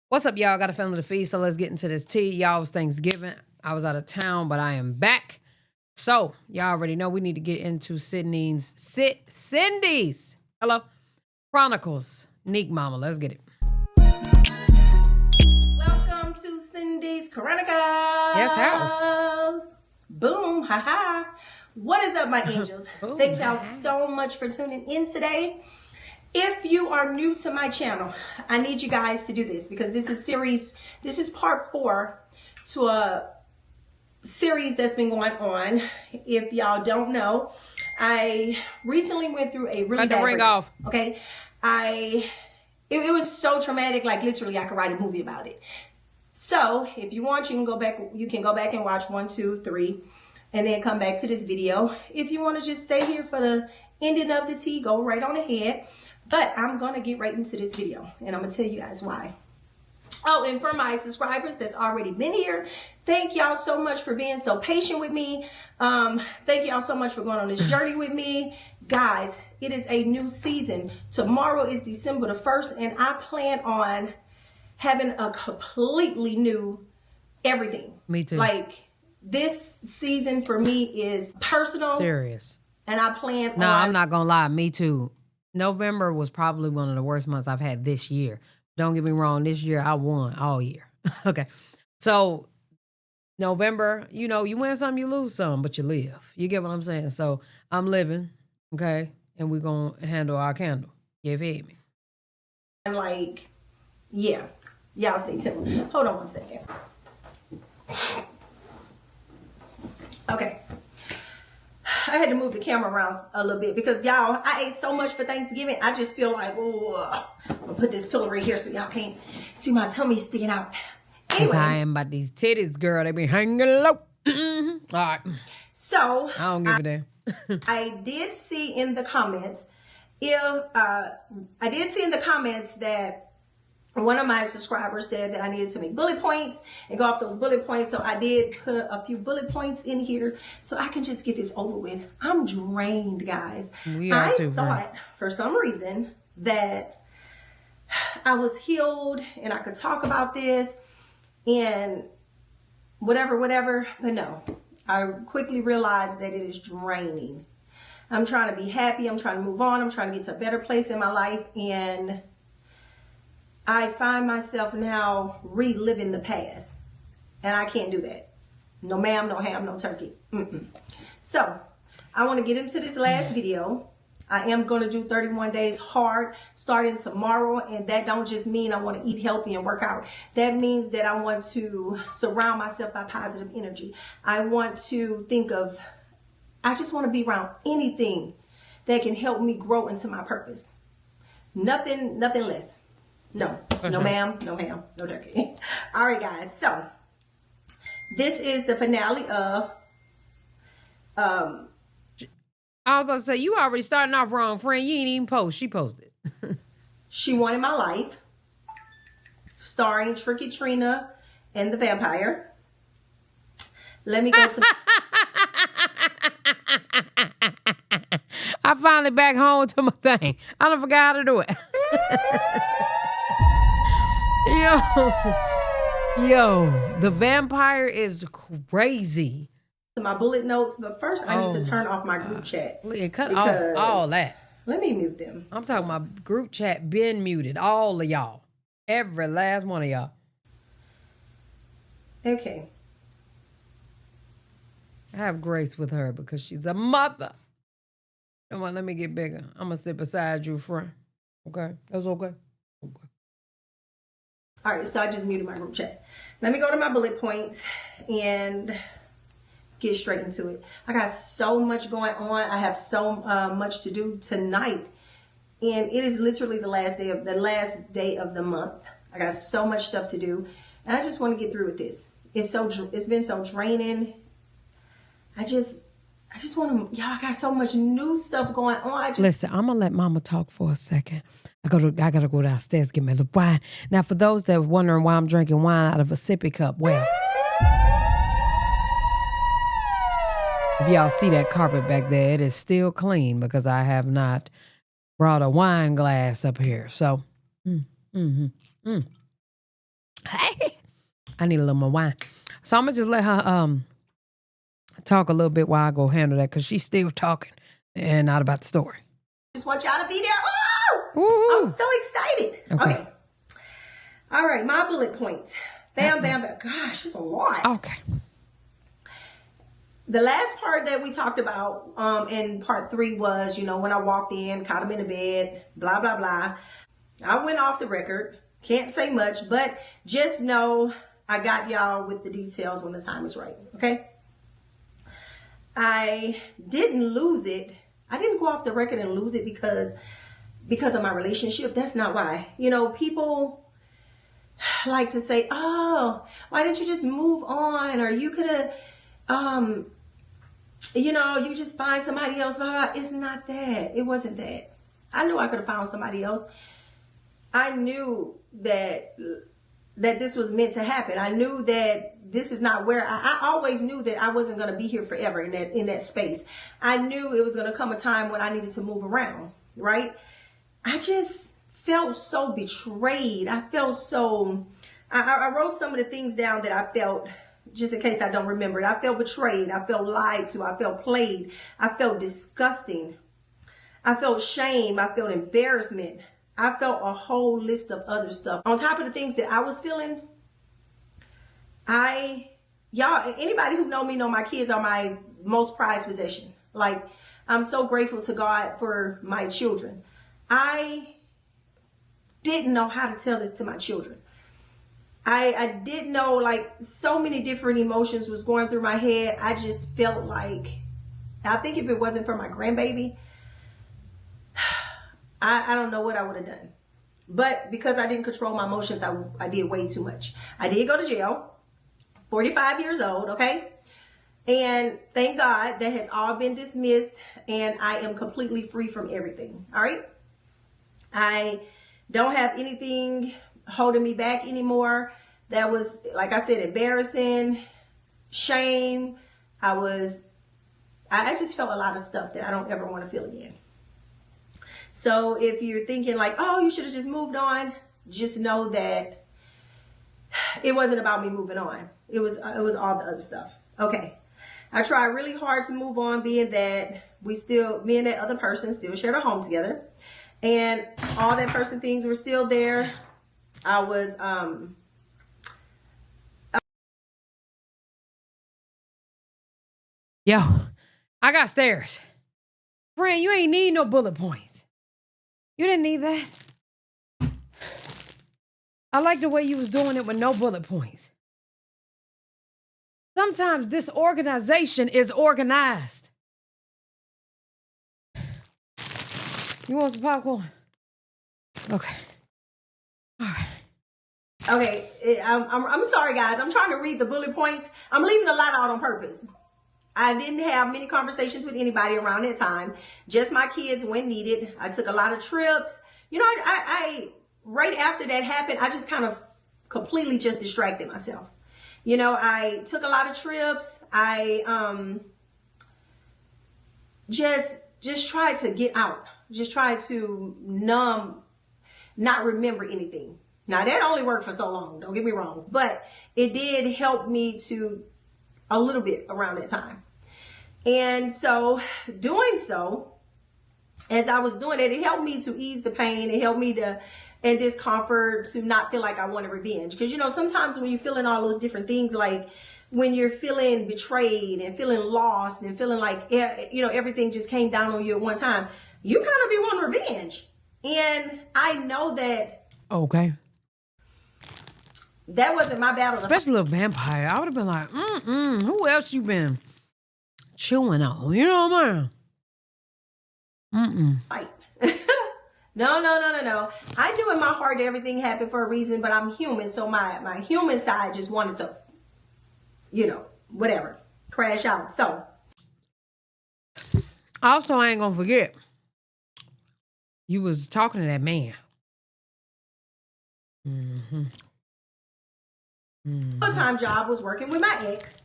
What's up, y'all? Got a family to feed, so let's get into this tea. Y'all, it was Thanksgiving. I was out of town, but I am back. So, y'all already know we need to get into Cindy's hello, Chronicles. Nique Mama, let's get it. Welcome to Cindy's Chronicles. Yes, house. Boom, haha. What is up, my angels? Boom, Thank y'all so much for tuning in today. If you are new to my channel, I need you guys to do this because this is part 4 to a series that's been going on. If y'all don't know, I recently went through a really bad ring off. Okay, it was so traumatic, like literally I could write a movie about it. So if you want, you can go back and watch 1, 2, 3, and then come back to this video. If you want to just stay here for the ending of the tea, go right on ahead. But I'm going to get right into this video, and I'm going to tell you guys why. Oh, and for my subscribers that's already been here, thank y'all so much for being so patient with me. Thank y'all so much for going on this journey with me. Guys, it is a new season. Tomorrow is December the 1st, and I plan on having a completely new everything. Me too. Like, this season for me is personal. Serious. And I plan on... No, I'm not going to lie. Me too. November was probably one of the worst months I've had this year. Don't get me wrong. This year, I won all year. Okay. So, November, you know, you win some, you lose some, but you live. You get what I'm saying? So, I'm living, okay? And we're going to handle our candle. You feel me? And like, yeah. Y'all stay tuned. Hold on one second. Okay. I had to move the camera around a little bit because y'all, I ate so much for Thanksgiving. I just feel like, oh, I'm gonna put this pillow right here so y'all can't see my tummy sticking out. Anyway. That's how I am about these titties, girl. They be hanging low. All right. So I don't give a damn. I did see in the comments, that one of my subscribers said that I needed to make bullet points and go off those bullet points. So I did put a few bullet points in here so I can just get this over with. I'm drained, guys. I thought for some reason that I was healed and I could talk about this and whatever. But no, I quickly realized that it is draining. I'm trying to be happy. I'm trying to move on. I'm trying to get to a better place in my life. And I find myself now reliving the past, and I can't do that. No ma'am, no ham, no turkey. So I want to get into this last video. I am going to do 31 days hard starting tomorrow, and that don't just mean I want to eat healthy and work out. That means that I want to surround myself by positive energy. I want to I just want to be around anything that can help me grow into my purpose. Nothing less. No, no ma'am, no ham, no turkey. All right, guys. So this is the finale of. I was about to say, you already starting off wrong, friend. You ain't even post. She posted. She Wanted My Life, starring Tricky Trina and the Vampire. Let me go to. I finally back home to my thing. I done forgot how to do it. Yo, the Vampire is crazy. My bullet notes, but first I need to turn off my group chat. Cut off all that. Let me mute them. I'm talking about group chat been muted. All of y'all. Every last one of y'all. Okay. I have grace with her because she's a mother. Come on, let me get bigger. I'm going to sit beside you, friend. Okay? That's okay? Okay. All right, so I just muted my group chat. Let me go to my bullet points and get straight into it. I got so much going on. I have so much to do tonight, and it is literally the last day of the month. I got so much stuff to do, and I just want to get through with this. It's been so draining. I just want to, y'all, I got so much new stuff going on. Listen, I'm going to let mama talk for a second. I got to go downstairs, get me the wine. Now, for those that are wondering why I'm drinking wine out of a sippy cup, well, if y'all see that carpet back there, it is still clean because I have not brought a wine glass up here. So, Hey, I need a little more wine. So I'm gonna just let her talk a little bit while I go handle that because she's still talking and not about the story. Just want y'all to be there. Oh, I'm so excited. Okay. All right, my bullet points. Bam, bam, bam. Gosh, it's a lot. Okay. The last part that we talked about in part 3 was, when I walked in, caught him in the bed, blah, blah, blah. I went off the record. Can't say much, but just know I got y'all with the details when the time is right, okay? I didn't lose it. I didn't go off the record and lose it because of my relationship. That's not why. People like to say, oh, why didn't you just move on? Or you could have, you just find somebody else. Blah, blah. It's not that. It wasn't that. I knew I could have found somebody else. I knew that this was meant to happen. I knew that this is not where I always knew that I wasn't going to be here forever in that space. I knew it was going to come a time when I needed to move around, right? I just felt so betrayed. I felt so, I wrote some of the things down that I felt, just in case I don't remember it. I felt betrayed. I felt lied to. I felt played. I felt disgusting. I felt shame. I felt embarrassment. I felt a whole list of other stuff. On top of the things that I was feeling, y'all, anybody who know me know my kids are my most prized possession. Like, I'm so grateful to God for my children. I didn't know how to tell this to my children. I didn't know, like, so many different emotions was going through my head. I just felt like, I think if it wasn't for my grandbaby, I don't know what I would have done. But because I didn't control my emotions, I did way too much. I did go to jail, 45 years old, okay? And thank God that has all been dismissed and I am completely free from everything, all right? I don't have anything holding me back anymore. That was, like I said, embarrassing, shame. I just felt a lot of stuff that I don't ever want to feel again. So if you're thinking like, oh, you should have just moved on, just know that it wasn't about me moving on. It was all the other stuff. Okay. I tried really hard to move on, being that me and that other person still shared a home together. And all that person things were still there. I was, Yo, I got stairs. Friend, you ain't need no bullet points. You didn't need that. I like the way you was doing it with no bullet points. Sometimes this organization is organized. You want some popcorn? Okay. All right. Okay, I'm sorry, guys. I'm trying to read the bullet points. I'm leaving a lot out on purpose. I didn't have many conversations with anybody around that time. Just my kids when needed. I took a lot of trips. I right after that happened, I just kind of completely just distracted myself. I took a lot of trips. I just tried to get out. Just tried to numb, not remember anything. Now that only worked for so long, don't get me wrong, but it did help me to a little bit around that time. And so doing so, as I was doing it, it helped me to ease the pain. It helped me and discomfort to not feel like I wanted revenge. Because, sometimes when you're feeling all those different things, like when you're feeling betrayed and feeling lost and feeling like, everything just came down on you at one time, you kind of be wanting revenge. And I know that. Okay. That wasn't my battle. Especially a vampire. I would have been like, who else you been chewing on? You know what I mean? Fight. No. I knew in my heart that everything happened for a reason, but I'm human. So my human side just wanted to, whatever, crash out. So. Also, I ain't gonna forget, you was talking to that man. Full-time job was working with my ex.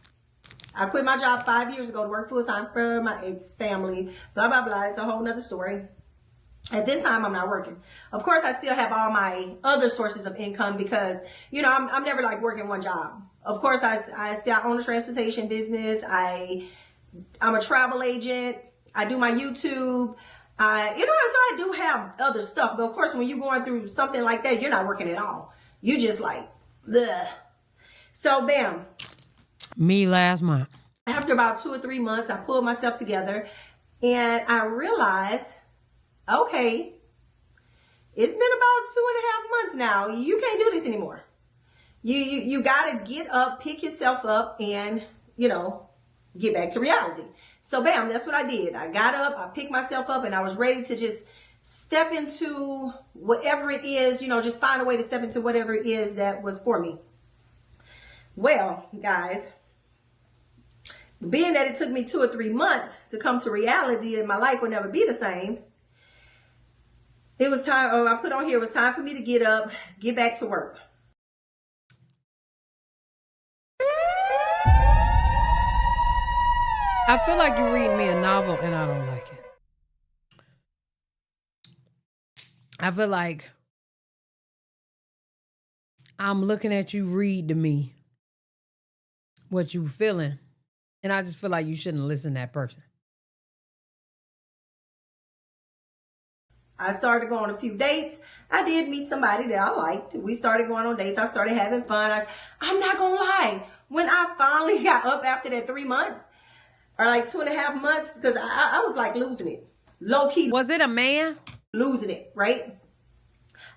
I quit my job 5 years ago to work full-time for my ex family. Blah, blah, blah. It's a whole nother story. At this time, I'm not working. Of course, I still have all my other sources of income because, you know, I'm never like working one job. Of course, I still own a transportation business. I'm a travel agent. I do my YouTube. So I do have other stuff. But of course, when you're going through something like that, you're not working at all. You just like, ugh. So, bam. Me last month. After about 2 or 3 months, I pulled myself together and I realized, okay, it's been about 2.5 months now. You can't do this anymore. You got to get up, pick yourself up, and, you know, get back to reality. So, bam, that's what I did. I got up, I picked myself up, and I was ready to just step into whatever it is, you know, just find a way to step into whatever it is that was for me. Well, guys, being that it took me 2 or 3 months to come to reality and my life will never be the same, it was time, I put on here, it was time for me to get up, get back to work. I feel like you're reading me a novel and I don't like it. I feel like I'm looking at you read to me what you feeling. And I just feel like you shouldn't listen to that person. I started going on a few dates. I did meet somebody that I liked. We started going on dates. I started having fun. I'm not going to lie. When I finally got up after that 3 months, or like 2.5 months, because I was like losing it. Low key. Was it a man? Losing it, right?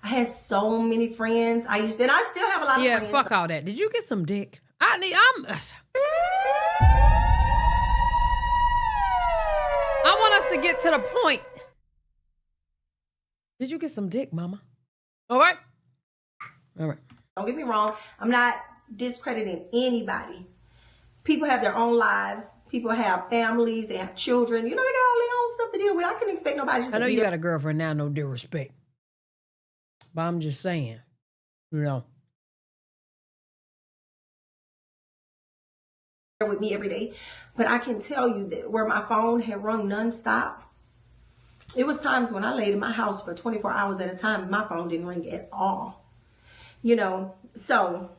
I had so many friends. And I still have a lot of friends. Yeah, fuck all that. Did you get some dick? I want us to get to the point. Did you get some dick, mama? All right. All right. Don't get me wrong. I'm not discrediting anybody. People have their own lives. People have families. They have children. You know, they got all their own stuff to deal with. I couldn't expect nobody just I know to you got a girlfriend now, no disrespect. But I'm just saying, you know. with me every day. But I can tell you that where my phone had rung nonstop, it was times when I laid in my house for 24 hours at a time and my phone didn't ring at all. You know, so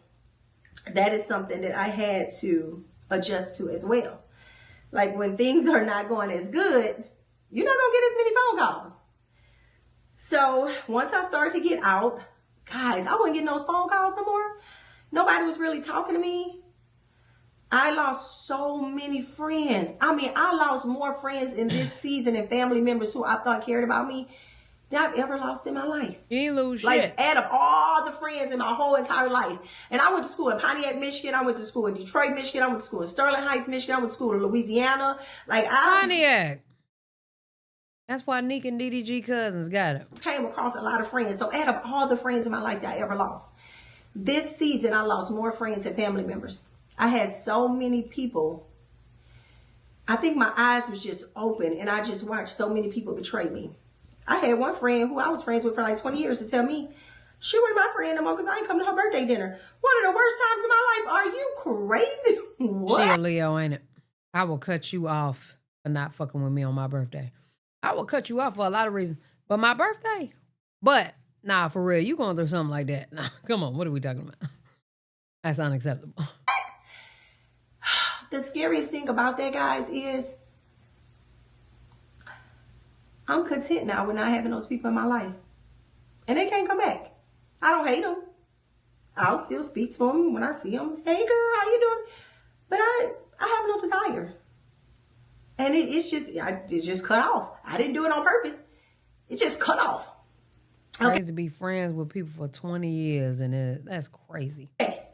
that is something that I had to adjust to as well. Like when things are not going as good, you're not going to get as many phone calls. So once I started to get out, guys, I wasn't getting those phone calls no more. Nobody was really talking to me. I lost so many friends. I mean, I lost more friends in this season and family members who I thought cared about me than I've ever lost in my life. You ain't lose like, shit. Add up all the friends in my whole entire life. And I went to school in Pontiac, Michigan. I went to school in Detroit, Michigan. I went to school in Sterling Heights, Michigan. I went to school in Louisiana. Pontiac. That's why Nique and DDG cousins got it. Came across a lot of friends. So add up all the friends in my life that I ever lost. This season, I lost more friends and family members. I had so many people. I think my eyes was just open and I just watched so many people betray me. I had one friend who I was friends with for like 20 years to tell me she wasn't my friend no more because I ain't come to her birthday dinner. One of the worst times in my life. Are you crazy? What? She a Leo, ain't it? I will cut you off for not fucking with me on my birthday. I will cut you off for a lot of reasons. But my birthday? But, nah, for real, you going through something like that. Nah, come on, what are we talking about? That's unacceptable. The scariest thing about that, guys, is I'm content now with not having those people in my life. And they can't come back. I don't hate them. I'll still speak to them when I see them. Hey, girl, how you doing? But I have no desire. And it's just cut off. I didn't do it on purpose. It just cut off. Crazy to be friends with people for 20 years, and that's crazy. Okay.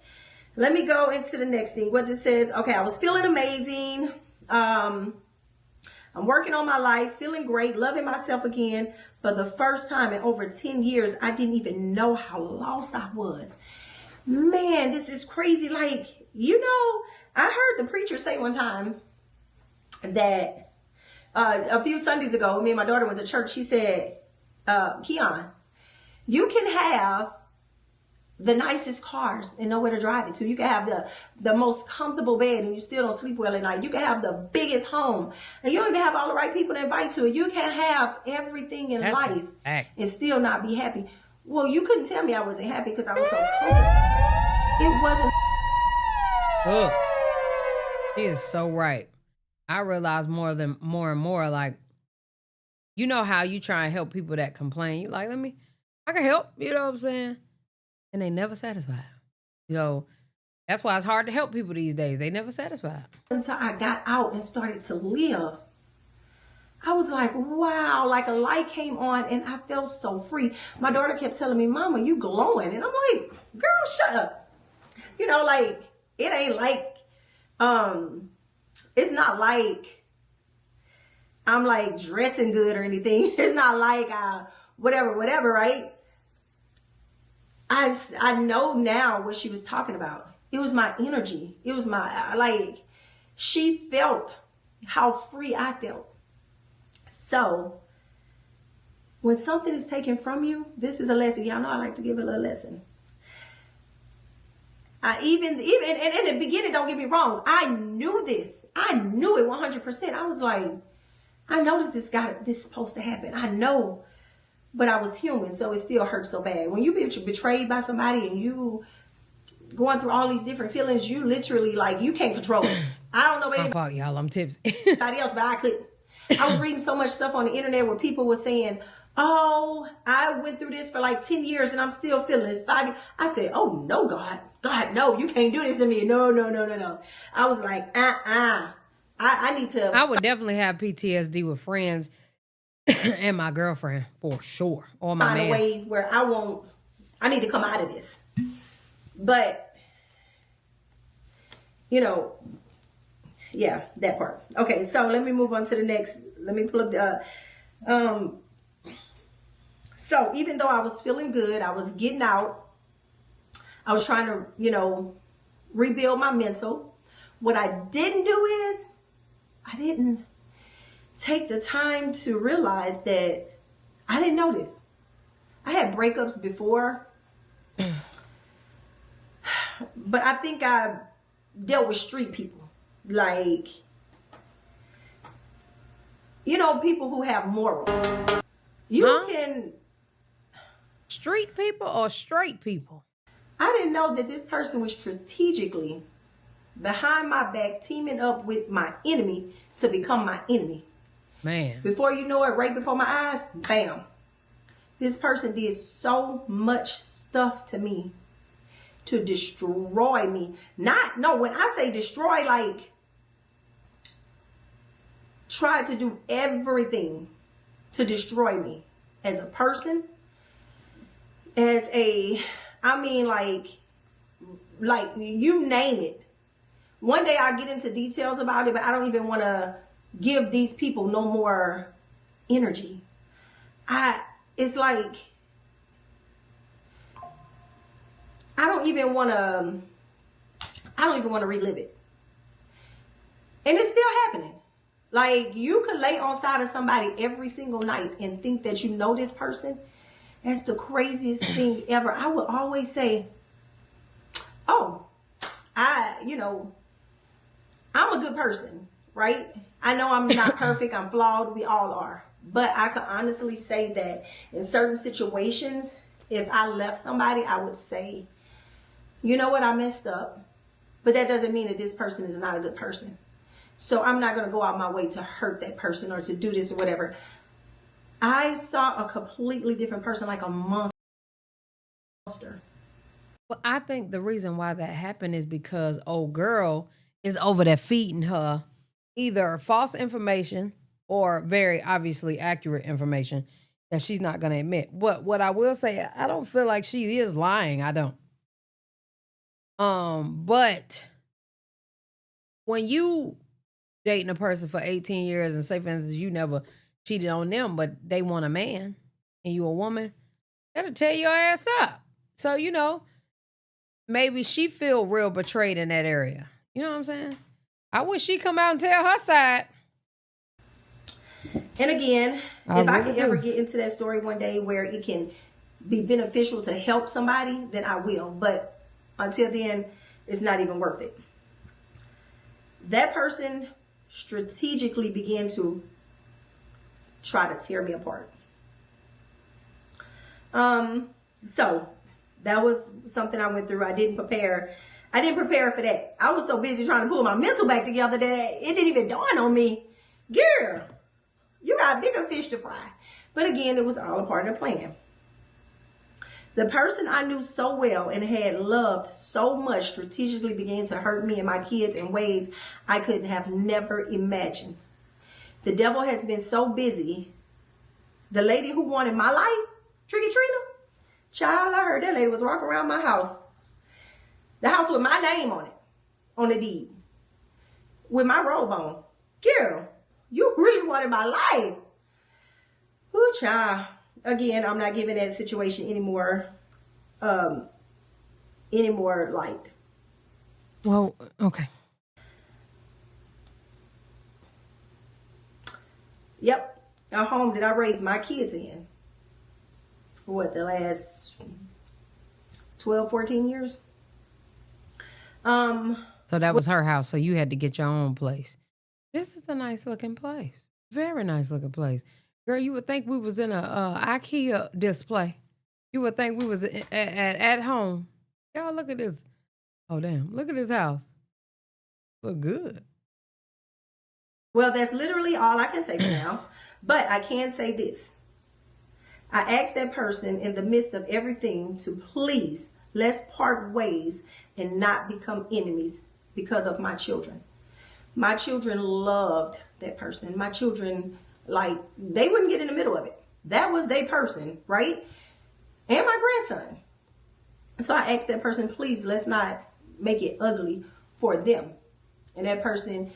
Let me go into the next thing. What this says, okay, I was feeling amazing. I'm working on my life, feeling great, loving myself again. For the first time in over 10 years, I didn't even know how lost I was. Man, this is crazy. Like, you know, I heard the preacher say one time that a few Sundays ago, me and my daughter went to church. She said, Keon, you can have the nicest cars and nowhere to drive it to. You can have the most comfortable bed and you still don't sleep well at night. You can have the biggest home and you don't even have all the right people to invite to it. You can have everything in life and still not be happy. Well, you couldn't tell me I wasn't happy because I was so comfortable. It wasn't. Ugh. She is so right. I realize more and more, like, you know how you try and help people that complain. You like, I can help, you know what I'm saying? And they never satisfied. You know, that's why it's hard to help people these days. They never satisfied. Until I got out and started to live, I was like, wow, like a light came on and I felt so free. My daughter kept telling me, Mama, you glowing. And I'm like, girl, shut up. You know, like, it ain't like, it's not like I'm like dressing good or anything. It's not like whatever, right? I know now what she was talking about. It was my energy. It was my, like, she felt how free I felt. So when something is taken from you, this is a lesson. Y'all know I like to give a little lesson. Even and in the beginning, don't get me wrong, I knew this. I knew it 100%. I was like, I know this is supposed to happen. I know, but I was human, so it still hurts so bad. When you be betrayed by somebody and you going through all these different feelings, you literally, like, you can't control it. I don't know My fault, y'all. I'm tipsy. anybody else, but I couldn't. I was reading so much stuff on the internet where people were saying, oh, I went through this for like 10 years and I'm still feeling this 5 years. I said, oh no, God, no, you can't do this to me. No. I was like, I need to. I would definitely have PTSD with friends and my girlfriend for sure. Or my man. Find a way where I need to come out of this. But, you know, yeah, that part. Okay, so let me move on to the next. Let me pull up the, so even though I was feeling good, I was getting out, I was trying to, you know, rebuild my mental. What I didn't do is I didn't take the time to realize that I didn't know this. I had breakups before, but I think I dealt with street people. Like, you know, people who have morals. You can... Street people or straight people? I didn't know that this person was strategically behind my back, teaming up with my enemy to become my enemy. Man. Before you know it, right before my eyes, bam. This person did so much stuff to me to destroy me. When I say destroy, like, tried to do everything to destroy me as a person, as a, I mean, like you name it. One day I get into details about it, but I don't even want to give these people no more energy. It's like, I don't even want to relive it. And it's still happening. Like, you could lay on side of somebody every single night and think that you know this person. That's the craziest thing ever. I would always say, oh, I'm a good person, right? I know I'm not perfect. I'm flawed. We all are. But I can honestly say that in certain situations, if I left somebody, I would say, you know what, I messed up. But that doesn't mean that this person is not a good person. So I'm not going to go out my way to hurt that person or to do this or whatever. I saw a completely different person, like a monster. Well, I think the reason why that happened is because old girl is over there feeding her either false information or very obviously accurate information that she's not going to admit. What I will say, I don't feel like she is lying. I don't. But when you dating a person for 18 years and say, for instance, you never cheated on them, but they want a man and you a woman, that'll tear your ass up. So, maybe she feel real betrayed in that area. You know what I'm saying? I wish she come out and tell her side. And again, if I could ever get into that story one day where it can be beneficial to help somebody, then I will. But until then, it's not even worth it. That person strategically began to try to tear me apart. So that was something I went through. I didn't prepare for that. I was so busy trying to pull my mental back together that it didn't even dawn on me. Girl, you got bigger fish to fry. But again, it was all a part of the plan. The person I knew so well and had loved so much strategically began to hurt me and my kids in ways I could have never imagined. The devil has been so busy. The lady who wanted my life, Tricky Trina, child, I heard that lady was walking around my house. The house with my name on it, on the deed, with my robe on. Girl, you really wanted my life. Ooh, child. Again, I'm not giving that situation any more light. Well, okay. Yep, a home that I raised my kids in for what, the last 12, 14 years. So that was her house, so you had to get your own place. This is a nice looking place. Very nice looking place. Girl, you would think we was in a IKEA display. You would think we was at home. Y'all, look at this. Oh, damn. Look at this house. Look good. Well, that's literally all I can say for now. But I can say this. I asked that person in the midst of everything to please, let's part ways and not become enemies because of my children. My children loved that person. My children, like, they wouldn't get in the middle of it. That was their person, right? And my grandson. So I asked that person, please, let's not make it ugly for them. And that person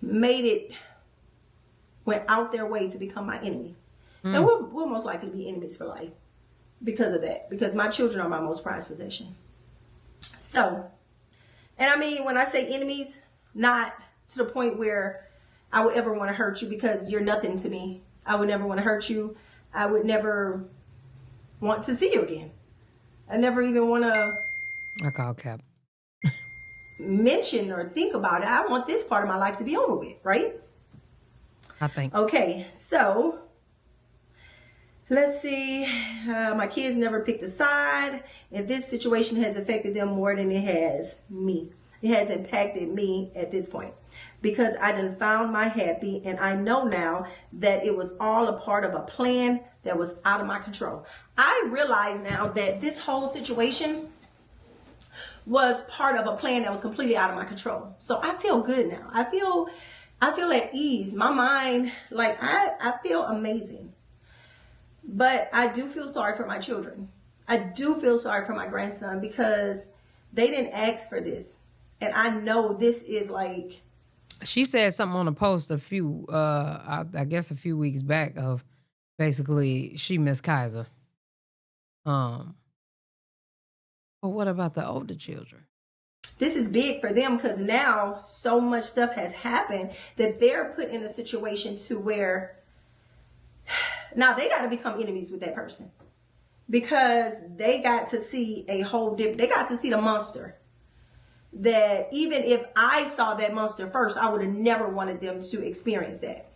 went out their way to become my enemy. And we'll most likely be enemies for life because of that. Because my children are my most prized possession. So, and I mean, when I say enemies, not to the point where I would ever want to hurt you because you're nothing to me. I would never want to hurt you. I would never want to see you again. I never even want to I call cap. mention or think about it. I want this part of my life to be over with, right? I think. Okay, so let's see. My kids never picked a side, and this situation has affected them more than it has me. It has impacted me at this point because I done found my happy, and I know now that it was all a part of a plan that was out of my control. I realize now that this whole situation was part of a plan that was completely out of my control. So I feel good now. I feel at ease. My mind, like I feel amazing. But I do feel sorry for my children. I do feel sorry for my grandson because they didn't ask for this. And I know this is like... She said something on a post a few weeks back of basically she missed Kaiser. But what about the older children? This is big for them because now so much stuff has happened that they're put in a situation to where now they got to become enemies with that person because they got to see they got to see the monster. That even if I saw that monster first, I would have never wanted them to experience that.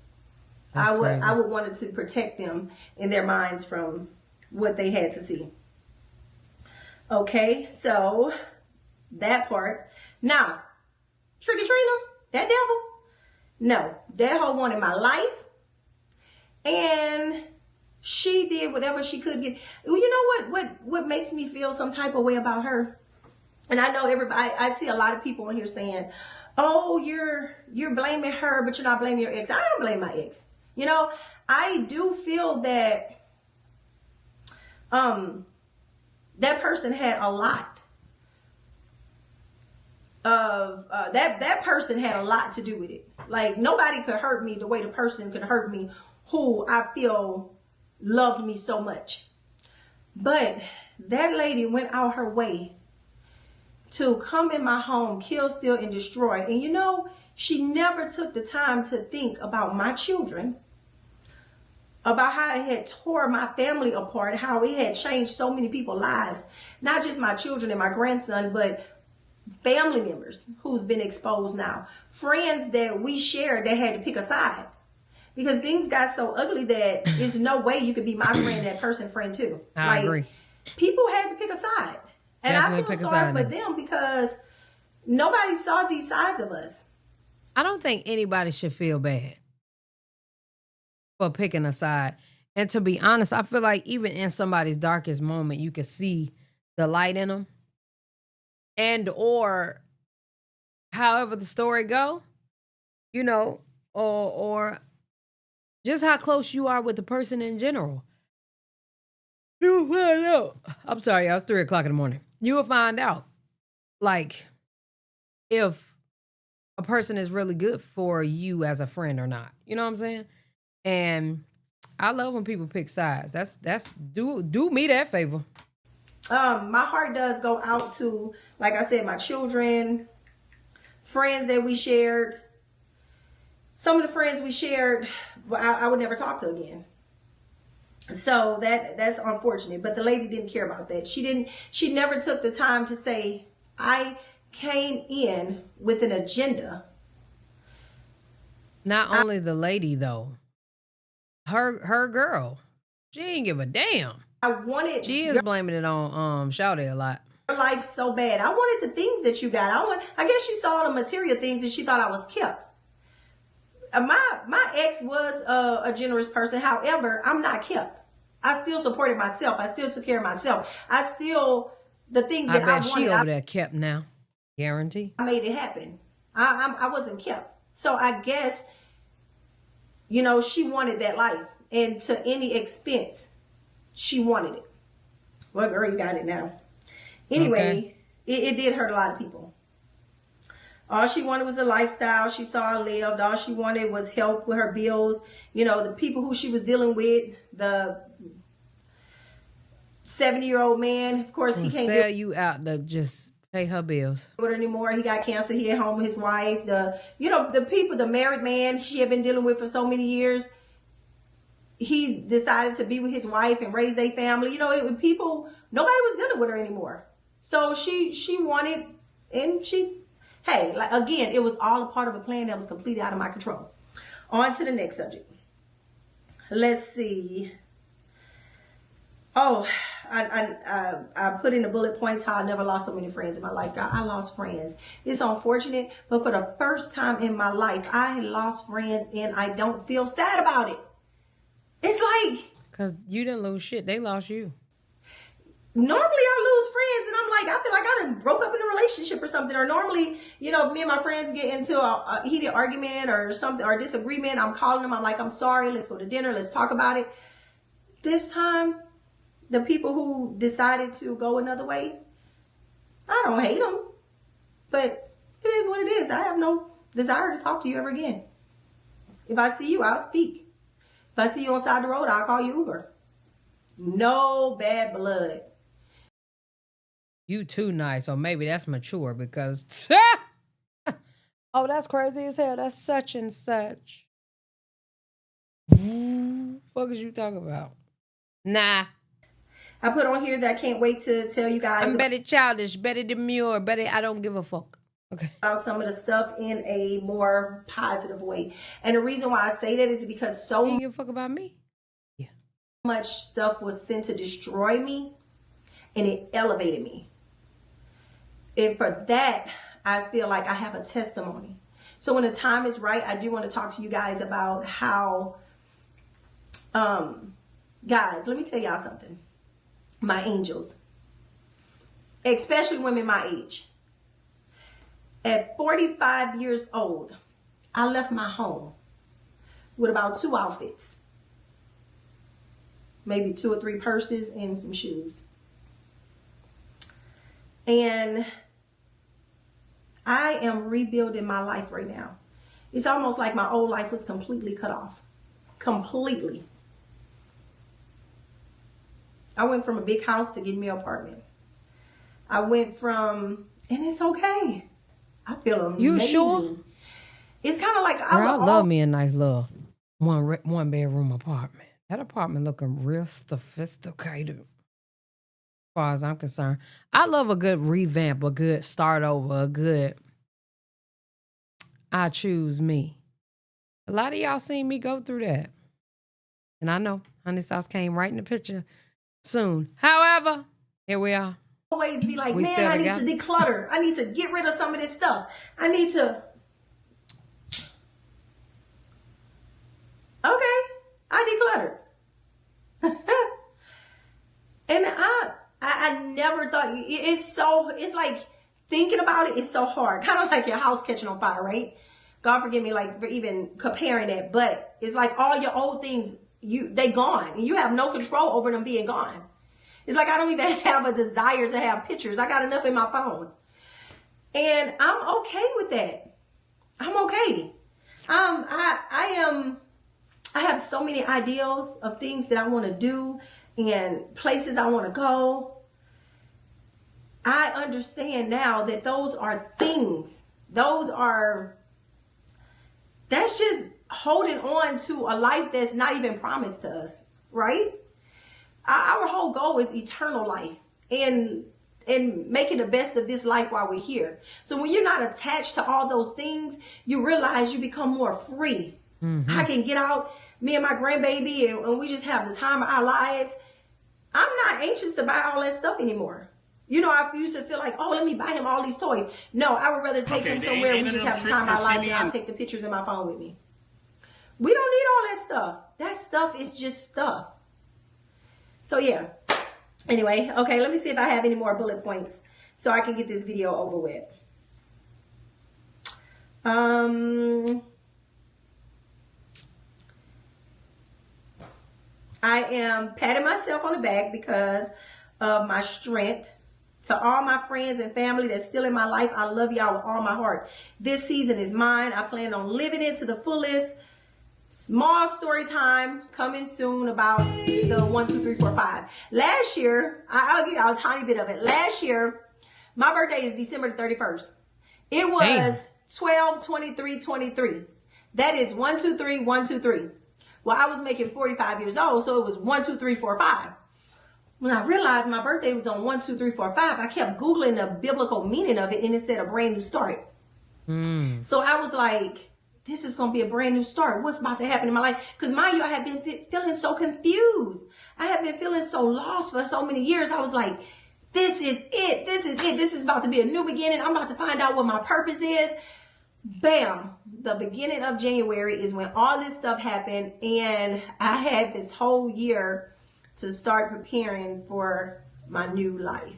I would wanted to protect them in their minds from what they had to see. Okay, so that part. Now, Tricky Trina, that devil, no, that hoe wanted my life, and she did whatever she could get. Well, you know what makes me feel some type of way about her? And I know everybody, I see a lot of people on here saying, oh, you're blaming her, but you're not blaming your ex. I don't blame my ex. You know, I do feel that that person had a lot of that person had a lot to do with it. Like nobody could hurt me the way the person could hurt me who I feel loved me so much. But that lady went out her way to come in my home, kill, steal, and destroy. And you know, she never took the time to think about my children about how it had tore my family apart, how it had changed so many people's lives, not just my children and my grandson, but family members who's been exposed now, friends that we shared that had to pick a side because things got so ugly that there's no way you could be my friend, that person friend too. I agree. People had to pick a side, and Definitely I feel sorry for them because nobody saw these sides of us. I don't think anybody should feel bad for picking a side. And to be honest, I feel like even in somebody's darkest moment, you can see the light in them. And or however the story go, you know, or just how close you are with the person in general. You will find out. I'm sorry, y'all, it's 3 o'clock in the morning. You will find out, like, if a person is really good for you as a friend or not. You know what I'm saying? And I love when people pick sides. That's do me that favor. My heart does go out to, like I said, my children, friends that we shared. Some of the friends we shared, I would never talk to again. So that's unfortunate. But the lady didn't care about that. She never took the time to say, I came in with an agenda. Not only the lady though, her girl, she ain't give a damn. I wanted She is blaming it on Shawty a lot. Your life so bad. I wanted the things that you got. I guess she saw the material things and she thought I was kept. My ex was a generous person. However, I'm not kept. I still supported myself. I still took care of myself. The things that I wanted. She over there kept now. Guarantee. I made it happen. I wasn't kept. So I guess, she wanted that life. And to any expense, she wanted it. Well, girl, you got it now. Anyway, it did hurt a lot of people. All she wanted was the lifestyle she saw I lived. All she wanted was help with her bills. The people who she was dealing with, the 70-year-old man, of course, he can't sell you out to just pay her bills. With her anymore. He got cancer. He at home with his wife. The people, the married man she had been dealing with for so many years, he decided to be with his wife and raise their family. Nobody was dealing with her anymore. So she wanted, and again, it was all a part of a plan that was completely out of my control. On to the next subject. Let's see. Oh, I put in the bullet points how I never lost so many friends in my life. God, I lost friends. It's unfortunate, but for the first time in my life, I lost friends and I don't feel sad about it. It's like, because you didn't lose shit. They lost you. Normally I lose friends and I'm like, I feel like I done broke up in a relationship or something. Or normally, me and my friends get into a heated argument or something or disagreement. I'm calling them. I'm like, I'm sorry. Let's go to dinner. Let's talk about it. This time, the people who decided to go another way, I don't hate them. But it is what it is. I have no desire to talk to you ever again. If I see you, I'll speak. If I see you on the side of the road, I'll call you Uber. No bad blood. You too nice, or maybe that's mature because oh, that's crazy as hell. That's such and such. Fuck is you talking about? Nah. I put on here that I can't wait to tell you guys. I'm better childish, better demure, better I don't give a fuck. Okay. About some of the stuff in a more positive way. And the reason why I say that is because you don't give a fuck about me. Yeah. Much stuff was sent to destroy me and it elevated me. And for that, I feel like I have a testimony. So when the time is right, I do want to talk to you guys about how, guys, let me tell y'all something. My angels, especially women my age. At 45 years old, I left my home with about 2 outfits. Maybe 2 or 3 purses and some shoes. And I am rebuilding my life right now. It's almost like my old life was completely cut off. Completely. I went from a big house to getting me an apartment. I went from, and it's okay. I feel amazing. You sure? It's kind of like I love me a nice little one bedroom apartment. That apartment looking real sophisticated as far as I'm concerned. I love a good revamp, a good start over, a good I choose me. A lot of y'all seen me go through that. And I know honey sauce came right in the picture soon. However, here we are. Always be like, We man, still I need together. to declutter. I need to get rid of some of this stuff. I need to. Okay, I decluttered. And I never thought it's like thinking about it is so hard. Kind of like your house catching on fire, right? God forgive me, like for even comparing that, but it's like all your old things, they gone, and you have no control over them being gone. It's like I don't even have a desire to have pictures. I got enough in my phone, and I'm okay with that. I'm okay. I have so many ideals of things that I want to do and places I want to go. I understand now that those are things. That's just holding on to a life that's not even promised to us, right? Our whole goal is eternal life and making the best of this life while we're here. So when you're not attached to all those things, you realize you become more free. Mm-hmm. I can get out, me and my grandbaby, and we just have the time of our lives. I'm not anxious to buy all that stuff anymore. You know, I used to feel like, oh, let me buy him all these toys. No, I would rather take him somewhere we just have the time of our lives, and I'll take the pictures in my phone with me. We don't need all that stuff. That stuff is just stuff. So yeah. Anyway, okay, let me see if I have any more bullet points so I can get this video over with. I am patting myself on the back because of my strength. To all my friends and family that's still in my life, I love y'all with all my heart. This season is mine. I plan on living it to the fullest. Small story time coming soon about the 1, 2, 3, 4, 5. Last year, I'll give y'all a tiny bit of it. Last year, my birthday is December the 31st. It was 12/23/23. That is 1, 2, 3, 1, 2, 3. Well, I was making 45 years old, so it was 1, 2, 3, 4, 5. When I realized my birthday was on 1, 2, 3, 4, 5, I kept Googling the biblical meaning of it, and it said a brand new start. So I was like, this is going to be a brand new start. What's about to happen in my life? Because mind you, I have been feeling so confused. I have been feeling so lost for so many years. I was like, this is it. This is it. This is about to be a new beginning. I'm about to find out what my purpose is. Bam. The beginning of January is when all this stuff happened. And I had this whole year to start preparing for my new life.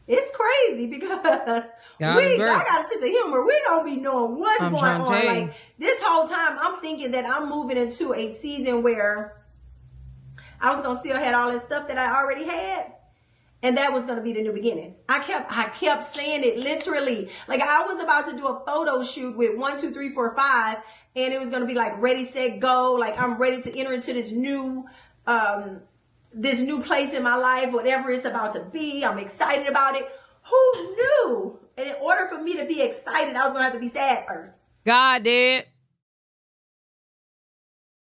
It's crazy because I got a sense of humor. We don't be knowing what's going on. Like this whole time, I'm thinking that I'm moving into a season where I was gonna still have all this stuff that I already had, and that was gonna be the new beginning. I kept saying it literally. Like I was about to do a photo shoot with 1, 2, 3, 4, 5, and it was gonna be like ready, set, go. Like I'm ready to enter into this new place in my life, whatever it's about to be. I'm excited about it. Who knew? In order for me to be excited, I was going to have to be sad first. God did.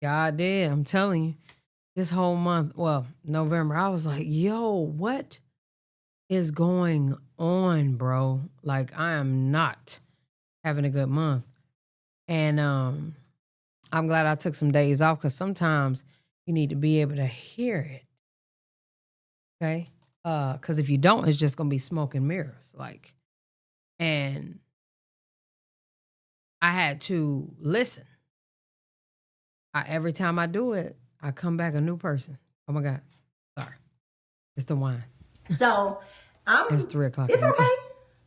God did. I'm telling you. This whole month, well, November, I was like, yo, what is going on, bro? Like, I am not having a good month. And I'm glad I took some days off because sometimes you need to be able to hear it. Okay? Because if you don't, it's just going to be smoke and mirrors. Like, and I had to listen. Every time I do it, I come back a new person. Oh my God. Sorry. It's the wine. So, it's 3 o'clock. It's okay.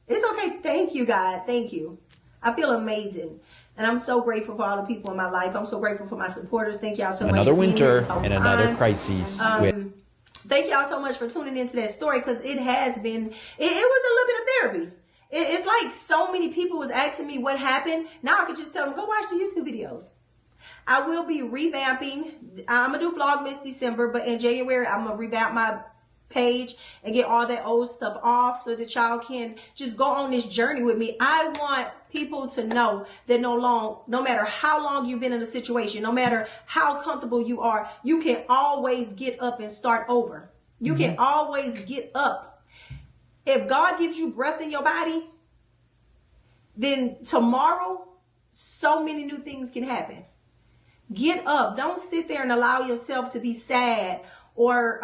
It's okay. Thank you, God. Thank you. I feel amazing. And I'm so grateful for all the people in my life. I'm so grateful for my supporters. Thank y'all so much. Another winter and another crisis. Thank y'all so much for tuning into that story because it has been, it was a little bit of therapy. It's like so many people was asking me what happened. Now I could just tell them, go watch the YouTube videos. I will be revamping. I'm going to do Vlogmas December, but in January, I'm going to revamp my page and get all that old stuff off so that y'all can just go on this journey with me. I want people to know that no matter how long you've been in a situation, no matter how comfortable you are, you can always get up and start over. You can always get up. If God gives you breath in your body, then tomorrow, so many new things can happen. Get up. Don't sit there and allow yourself to be sad or,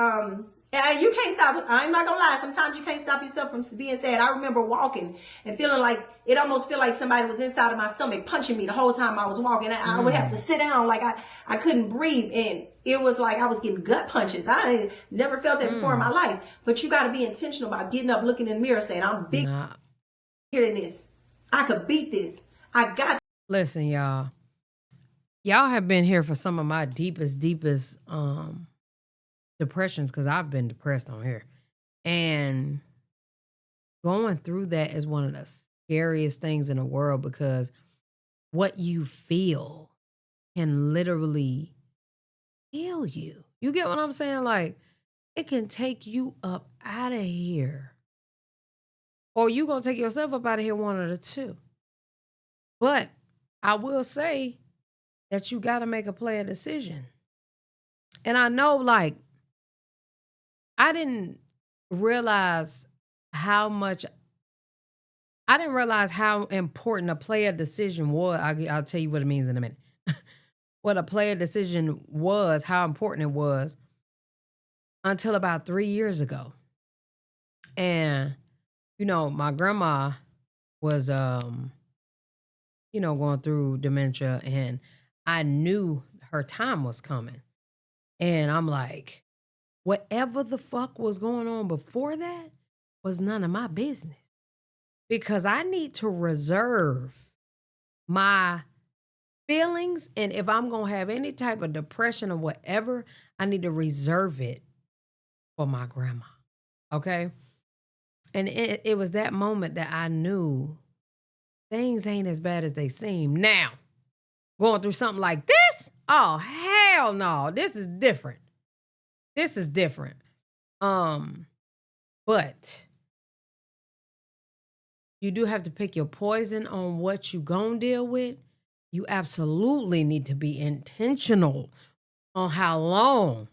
and you can't stop. I'm not gonna lie. Sometimes you can't stop yourself from being sad. I remember walking and feeling like it almost felt like somebody was inside of my stomach punching me the whole time I was walking. I would have to sit down like I couldn't breathe. And it was like I was getting gut punches. I never felt that before in my life. But you got to be intentional about getting up, looking in the mirror, saying, I'm bigger than this. I could beat this. I got. Listen, y'all. Y'all have been here for some of my deepest depressions, because I've been depressed on here. And going through that is one of the scariest things in the world, because what you feel can literally kill you. You get what I'm saying? Like, it can take you up out of here. Or you gonna take yourself up out of here, one of the two. But I will say that you got to make a player decision. And I know, like, I didn't realize how important a player decision was. I'll tell you what it means in a minute. What a player decision was, how important it was, until about 3 years ago. And, my grandma was, going through dementia, and I knew her time was coming. And I'm like, whatever the fuck was going on before that was none of my business, because I need to reserve my feelings. And if I'm going to have any type of depression or whatever, I need to reserve it for my grandma. Okay. And it was that moment that I knew things ain't as bad as they seem. Now, going through something like this, oh, hell no, this is different. This is different. But you do have to pick your poison on what you gonna deal with. You absolutely need to be intentional on how long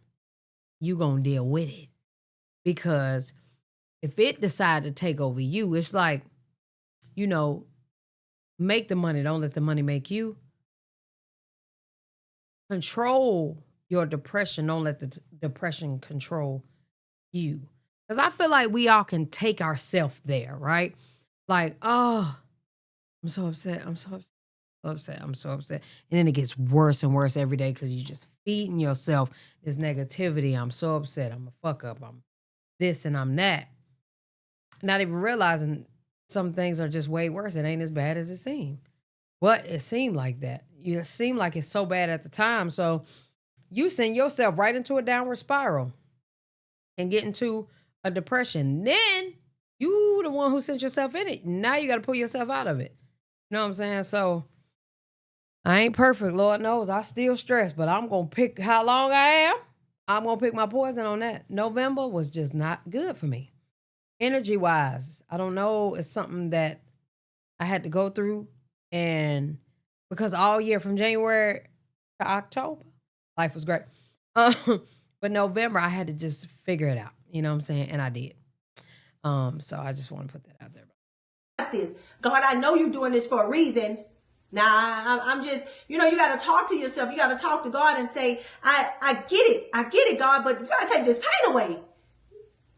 you gonna deal with it. Because if it decide to take over you, it's like, make the money, don't let the money make you. Control your depression, don't let the depression control you. Because I feel like we all can take ourselves there, right? Like, oh, I'm so upset, I'm so upset, I'm so upset. And then it gets worse and worse every day, because you're just feeding yourself this negativity. I'm so upset, I'm a fuck up, I'm this and I'm that. Not even realizing some things are just way worse. It ain't as bad as it seemed. But it seemed like that. It seemed like it's so bad at the time. So you send yourself right into a downward spiral and get into a depression. Then you the one who sent yourself in it. Now you got to pull yourself out of it. You know what I'm saying? So I ain't perfect. Lord knows I still stress, but I'm going to pick how long I am. I'm going to pick my poison on that. November was just not good for me. Energy-wise, I don't know. It's something that I had to go through. And because all year from January to October, life was great. But November, I had to just figure it out. You know what I'm saying? And I did. So I just want to put that out there. This, God, I know you're doing this for a reason. Nah, I'm just, you got to talk to yourself. You got to talk to God and say, I get it, God, but you got to take this pain away.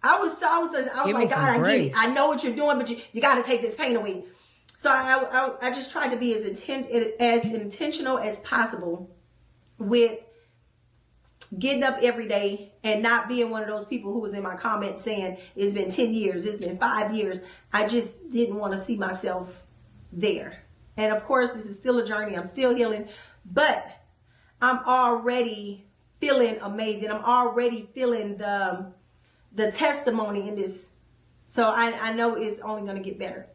I was like, God, I get it. I know what you're doing, but you got to take this pain away. So I just tried to be as intentional as possible with getting up every day and not being one of those people who was in my comments saying it's been 10 years, it's been 5 years. I just didn't want to see myself there. And of course, this is still a journey. I'm still healing, but I'm already feeling amazing. I'm already feeling the testimony in this. So I know it's only going to get better.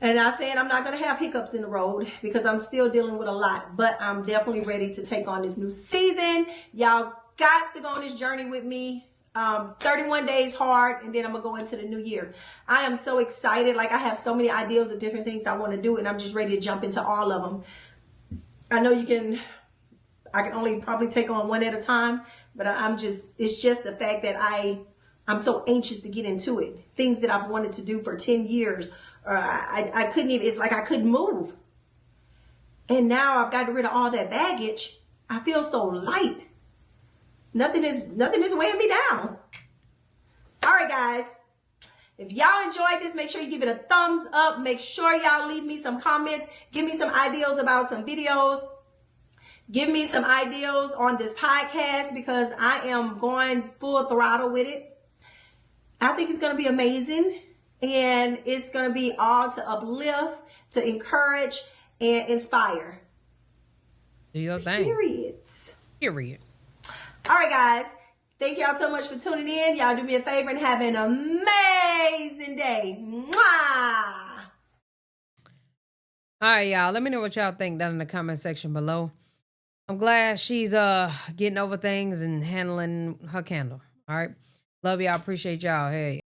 And I'm saying I'm not going to have hiccups in the road, because I'm still dealing with a lot, but I'm definitely ready to take on this new season. Y'all got to go on this journey with me. 31 days hard, and then I'm gonna go into the new year. I am so excited. Like, I have so many ideas of different things I want to do, and I'm just ready to jump into all of them. I know I can only probably take on one at a time, but it's just the fact that I'm so anxious to get into it. Things that I've wanted to do for 10 years, or I couldn't even, it's like I couldn't move. And now I've gotten rid of all that baggage. I feel so light. Nothing is weighing me down. All right, guys. If y'all enjoyed this, make sure you give it a thumbs up. Make sure y'all leave me some comments. Give me some ideas about some videos. Give me some ideas on this podcast, because I am going full throttle with it. I think it's going to be amazing. And it's going to be all to uplift, to encourage, and inspire. Do your thing. Period. All right, guys. Thank y'all so much for tuning in. Y'all do me a favor and have an amazing day. Mwah! All right, y'all. Let me know what y'all think down in the comment section below. I'm glad she's getting over things and handling her candle. All right. Love y'all. Appreciate y'all. Hey.